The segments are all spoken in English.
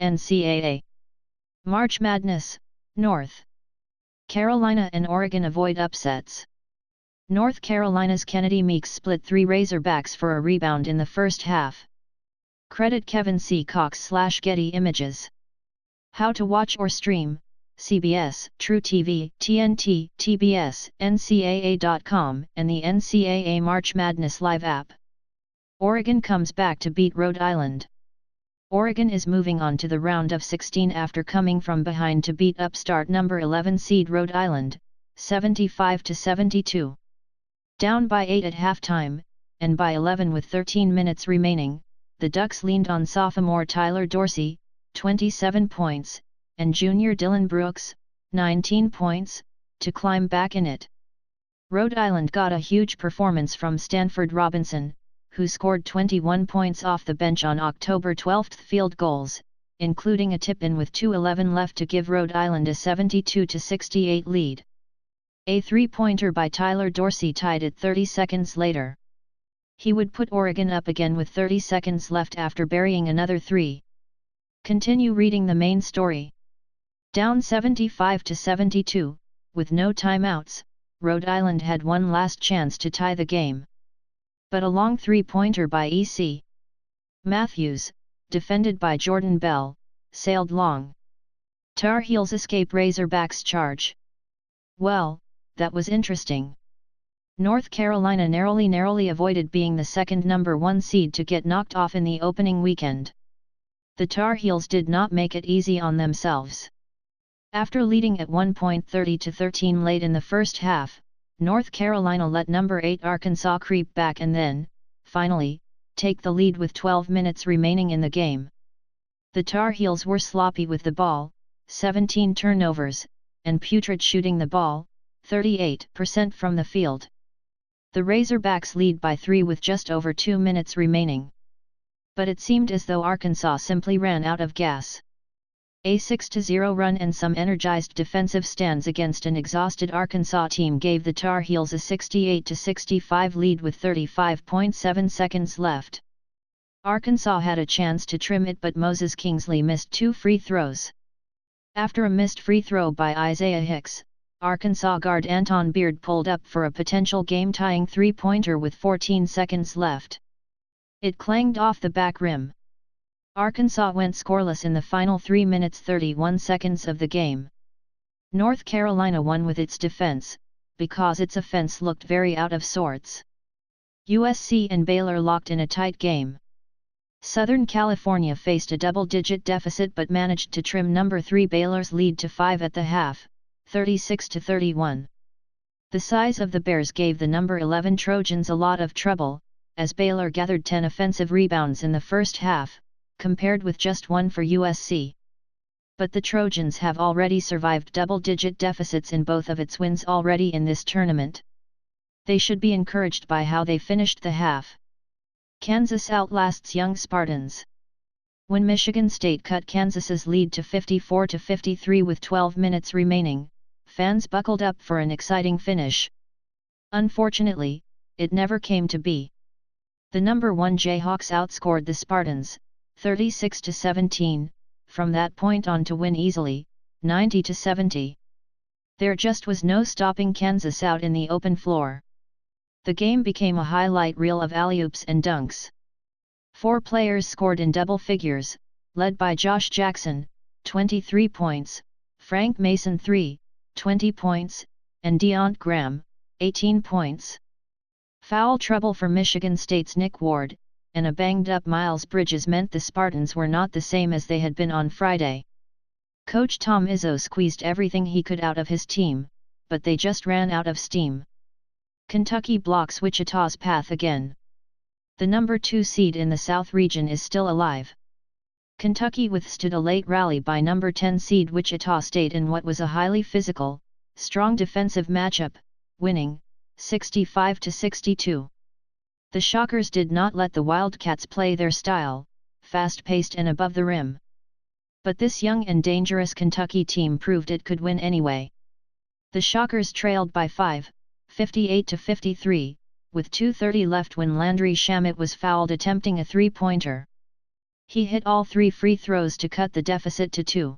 N.C.A.A. March Madness, North Carolina and Oregon avoid upsets. North Carolina's Kennedy Meeks split 3 Razorbacks for a rebound in the first half. Credit Kevin C. Cox/Getty Images. How to watch or stream: CBS, True TV, TNT, TBS, NCAA.com, and the NCAA March Madness Live app. Oregon comes back to beat Rhode Island. Oregon is moving on to the round of 16 after coming from behind to beat upstart number 11 seed Rhode Island, 75-72. Down by 8 at halftime, and by 11 with 13 minutes remaining, the Ducks leaned on sophomore Tyler Dorsey, 27 points, and junior Dylan Brooks, 19 points, to climb back in it. Rhode Island got a huge performance from Stanford Robinson, who scored 21 points off the bench on October 12 field goals, including a tip-in with 2:11 left to give Rhode Island a 72-68 lead. A three-pointer by Tyler Dorsey tied it 30 seconds later. He would put Oregon up again with 30 seconds left after burying another three. Continue reading the main story. Down 75-72, with no timeouts, Rhode Island had one last chance to tie the game. But a long three-pointer by E.C. Matthews, defended by Jordan Bell, sailed long. Tar Heels escape Razorbacks charge. Well, that was interesting. North Carolina narrowly avoided being the second number 1 seed to get knocked off in the opening weekend. The Tar Heels did not make it easy on themselves. After leading at 30-13 late in the first half, North Carolina let number 8 Arkansas creep back and then, finally, take the lead with 12 minutes remaining in the game. The Tar Heels were sloppy with the ball, 17 turnovers, and putrid shooting the ball, 38% from the field. The Razorbacks lead by 3 with just over 2 minutes remaining. But it seemed as though Arkansas simply ran out of gas. A 6-0 run and some energized defensive stands against an exhausted Arkansas team gave the Tar Heels a 68-65 lead with 35.7 seconds left. Arkansas had a chance to trim it, but Moses Kingsley missed 2 free throws. After a missed free throw by Isaiah Hicks, Arkansas guard Anton Beard pulled up for a potential game-tying three-pointer with 14 seconds left. It clanged off the back rim. Arkansas went scoreless in the final 3 minutes 31 seconds of the game. North Carolina won with its defense, because its offense looked very out of sorts. USC and Baylor locked in a tight game. Southern California faced a double-digit deficit but managed to trim number 3 Baylor's lead to 5 at the half, 36-31. The size of the Bears gave the number 11 Trojans a lot of trouble, as Baylor gathered 10 offensive rebounds in the first half, compared with just 1 for USC. But the Trojans have already survived double-digit deficits in both of its wins already in this tournament. They should be encouraged by how they finished the half. Kansas outlasts young Spartans. When Michigan State cut Kansas's lead to 54-53 with 12 minutes remaining, fans buckled up for an exciting finish. Unfortunately, it never came to be. The number 1 Jayhawks outscored the Spartans, 36-17, from that point on to win easily, 90-70. There just was no stopping Kansas out in the open floor. The game became a highlight reel of alley-oops and dunks. 4 players scored in double figures, led by Josh Jackson, 23 points, Frank Mason 20 points, and Deont Graham, 18 points. Foul trouble for Michigan State's Nick Ward, and a banged-up Miles Bridges meant the Spartans were not the same as they had been on Friday. Coach Tom Izzo squeezed everything he could out of his team, but they just ran out of steam. Kentucky blocks Wichita's path again. The number 2 seed in the South region is still alive. Kentucky withstood a late rally by number 10 seed Wichita State in what was a highly physical, strong defensive matchup, winning 65-62. The Shockers did not let the Wildcats play their style, fast-paced and above the rim. But this young and dangerous Kentucky team proved it could win anyway. The Shockers trailed by 5, 58-53, with 2:30 left when Landry Shamet was fouled attempting a three-pointer. He hit all 3 free throws to cut the deficit to 2.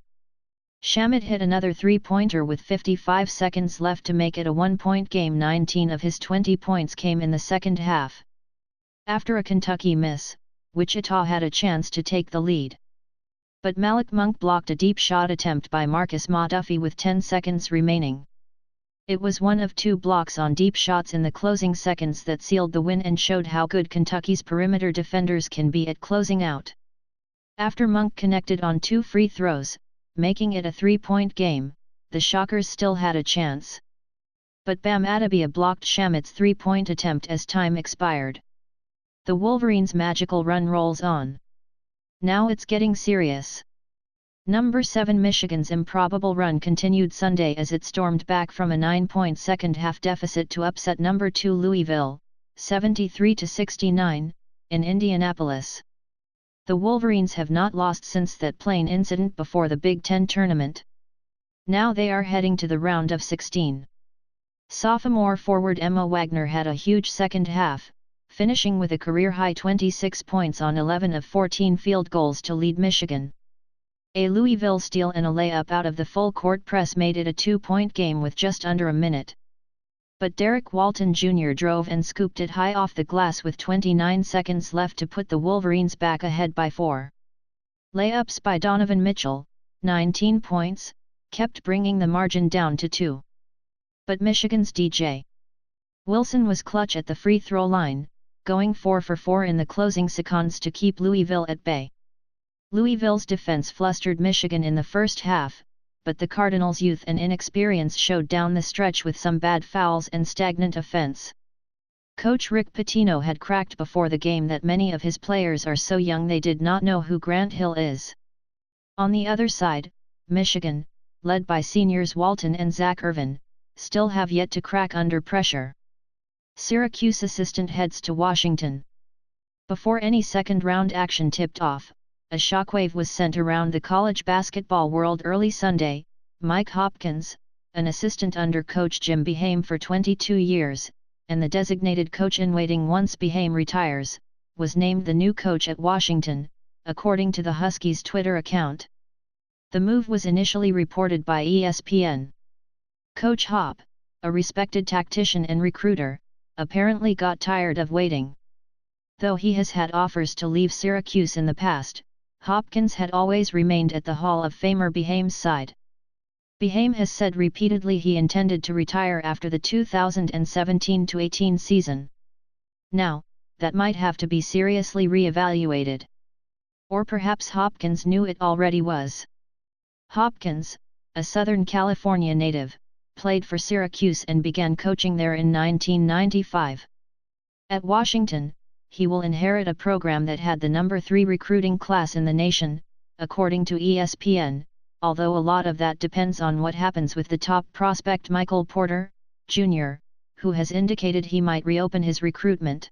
Shamet hit another three-pointer with 55 seconds left to make it a 1-point game. 19 of his 20 points came in the second half. After a Kentucky miss, Wichita had a chance to take the lead. But Malik Monk blocked a deep shot attempt by Marcus Duffy with 10 seconds remaining. It was one of 2 blocks on deep shots in the closing seconds that sealed the win and showed how good Kentucky's perimeter defenders can be at closing out. After Monk connected on 2 free throws, making it a 3-point game, the Shockers still had a chance. But Bam Adebayo blocked Shamet's 3-point attempt as time expired. The Wolverines' magical run rolls on. Now it's getting serious. Number 7 Michigan's improbable run continued Sunday as it stormed back from a 9-point second-half deficit to upset number 2 Louisville, 73-69, in Indianapolis. The Wolverines have not lost since that plane incident before the Big Ten tournament. Now they are heading to the round of 16. Sophomore forward Emma Wagner had a huge second half, finishing with a career-high 26 points on 11 of 14 field goals to lead Michigan. A Louisville steal and a layup out of the full-court press made it a 2-point game with just under a minute. But Derek Walton Jr. drove and scooped it high off the glass with 29 seconds left to put the Wolverines back ahead by 4. Layups by Donovan Mitchell, 19 points, kept bringing the margin down to 2. But Michigan's DJ Wilson was clutch at the free throw line, going 4 for 4 in the closing seconds to keep Louisville at bay. Louisville's defense flustered Michigan in the first half, but the Cardinals' youth and inexperience showed down the stretch with some bad fouls and stagnant offense. Coach Rick Pitino had cracked before the game that many of his players are so young they did not know who Grant Hill is. On the other side, Michigan, led by seniors Walton and Zach Irvin, still have yet to crack under pressure. Syracuse assistant heads to Washington. Before any second-round action tipped off, a shockwave was sent around the college basketball world early Sunday. Mike Hopkins, an assistant under coach Jim Boeheim for 22 years, and the designated coach-in-waiting once Boeheim retires, was named the new coach at Washington, according to the Huskies' Twitter account. The move was initially reported by ESPN. Coach Hop, a respected tactician and recruiter, apparently got tired of waiting. Though he has had offers to leave Syracuse in the past, Hopkins had always remained at the Hall of Famer Boeheim's side. Boeheim has said repeatedly he intended to retire after the 2017-18 season. Now, that might have to be seriously re-evaluated. Or perhaps Hopkins knew it already was. Hopkins, a Southern California native, played for Syracuse and began coaching there in 1995. At Washington, he will inherit a program that had the number 3 recruiting class in the nation, according to ESPN, although a lot of that depends on what happens with the top prospect Michael Porter, Jr., who has indicated he might reopen his recruitment.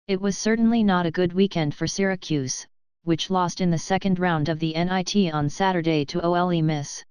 It was certainly not a good weekend for Syracuse, which lost in the second round of the NIT on Saturday to Ole Miss.